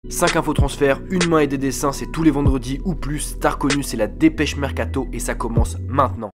5 infos transferts, une main et des dessins, c'est tous les vendredis ou plus. T'as reconnu, c'est la dépêche mercato et ça commence maintenant.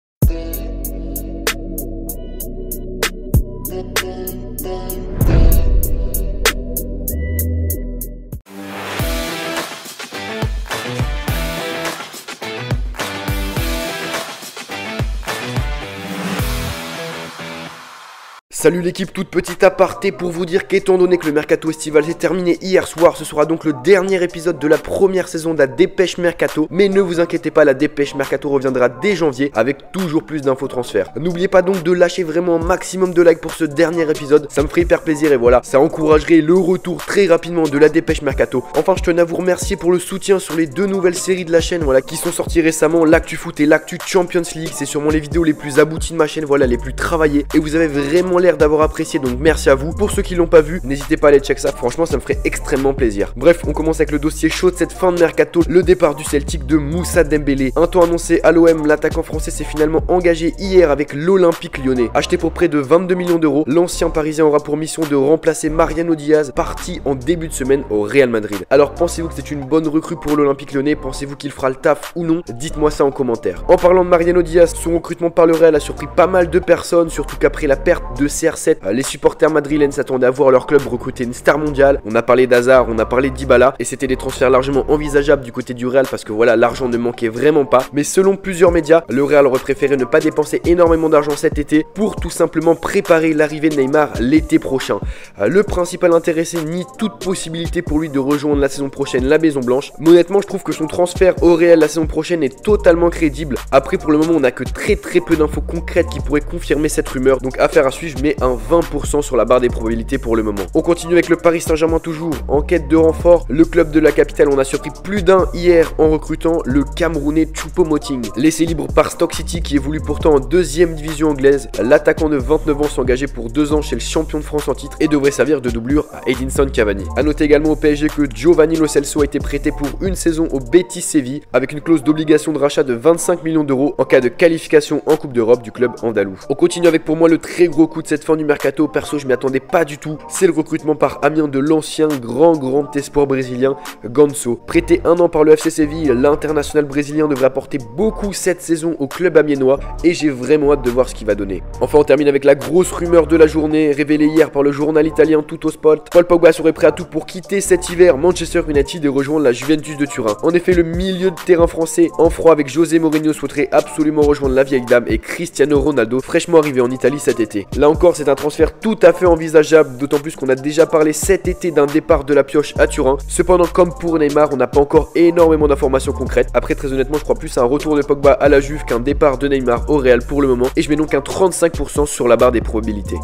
Salut l'équipe, toute petite aparté pour vous dire qu'étant donné que le mercato estival s'est terminé hier soir, ce sera donc le dernier épisode de la première saison de la dépêche mercato. Mais ne vous inquiétez pas, la dépêche mercato reviendra dès janvier avec toujours plus d'infos transferts. N'oubliez pas donc de lâcher vraiment un maximum de likes pour ce dernier épisode, ça me ferait hyper plaisir et voilà, ça encouragerait le retour très rapidement de la dépêche mercato. Enfin, je tenais à vous remercier pour le soutien sur les deux nouvelles séries de la chaîne, voilà, qui sont sorties récemment, l'Actu Foot et l'Actu Champions League. C'est sûrement les vidéos les plus abouties de ma chaîne, voilà, les plus travaillées et vous avez vraiment l'air d'avoir apprécié, donc merci à vous. Pour ceux qui l'ont pas vu, n'hésitez pas à aller check ça, franchement ça me ferait extrêmement plaisir. Bref, on commence avec le dossier chaud de cette fin de mercato, le départ du Celtic de Moussa Dembélé. Un temps annoncé à l'OM, l'attaquant français s'est finalement engagé hier avec l'Olympique Lyonnais. Acheté pour près de 22 millions d'euros, l'ancien parisien aura pour mission de remplacer Mariano Diaz, parti en début de semaine au Real Madrid. Alors pensez-vous que c'est une bonne recrue pour l'Olympique Lyonnais? Pensez-vous qu'il fera le taf ou non? Dites-moi ça en commentaire. En parlant de Mariano Diaz, son recrutement par le Real a surpris pas mal de personnes, surtout qu'après la perte de CR7, les supporters madrilènes s'attendaient à voir leur club recruter une star mondiale. On a parlé d'Hazard, on a parlé d'Dybala et c'était des transferts largement envisageables du côté du Real parce que voilà, l'argent ne manquait vraiment pas. Mais selon plusieurs médias, le Real aurait préféré ne pas dépenser énormément d'argent cet été pour tout simplement préparer l'arrivée de Neymar l'été prochain. Le principal intéressé nie toute possibilité pour lui de rejoindre la saison prochaine la Maison Blanche. Mais honnêtement, je trouve que son transfert au Real la saison prochaine est totalement crédible. Après, pour le moment, on n'a que très peu d'infos concrètes qui pourraient confirmer cette rumeur. Donc affaire à suivre, je mets un 20% sur la barre des probabilités pour le moment. On continue avec le Paris Saint-Germain toujours. En quête de renfort, le club de la capitale en a surpris plus d'un hier en recrutant le Camerounais Choupo-Moting. Laissé libre par Stoke City qui évolue pourtant en deuxième division anglaise, l'attaquant de 29 ans s'engageait pour 2 ans chez le champion de France en titre et devrait servir de doublure à Edinson Cavani. A noter également au PSG que Giovanni Lo Celso a été prêté pour une saison au Betis Séville avec une clause d'obligation de rachat de 25 millions d'euros en cas de qualification en Coupe d'Europe du club andalou. On continue avec pour moi le très gros coup de cette fin du mercato. Perso, je m'y attendais pas du tout, c'est le recrutement par Amiens de l'ancien grand espoir brésilien Ganso. Prêté 1 an par le FC Séville, l'international brésilien devrait apporter beaucoup cette saison au club amiénois et j'ai vraiment hâte de voir ce qu'il va donner. Enfin, on termine avec la grosse rumeur de la journée révélée hier par le journal italien Tuttosport. Paul Pogba serait prêt à tout pour quitter cet hiver Manchester United et rejoindre la Juventus de Turin. En effet, le milieu de terrain français en froid avec José Mourinho souhaiterait absolument rejoindre la vieille dame et Cristiano Ronaldo, fraîchement arrivé en Italie cet été. Là encore, c'est un transfert tout à fait envisageable, d'autant plus qu'on a déjà parlé cet été d'un départ de la pioche à Turin. Cependant, comme pour Neymar, on n'a pas encore énormément d'informations concrètes. Après, très honnêtement, je crois plus à un retour de Pogba à la Juve qu'un départ de Neymar au Real pour le moment, et je mets donc un 35% sur la barre des probabilités.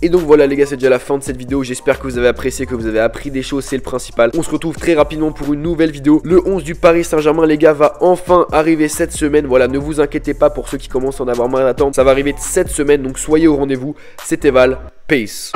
Et donc voilà les gars, c'est déjà la fin de cette vidéo, j'espère que vous avez apprécié, que vous avez appris des choses, c'est le principal. On se retrouve très rapidement pour une nouvelle vidéo. Le 11 du Paris Saint-Germain les gars va enfin arriver cette semaine, voilà, ne vous inquiétez pas pour ceux qui commencent à en avoir marre d'attendre, ça va arriver cette semaine, donc soyez au rendez-vous. C'était Val, peace.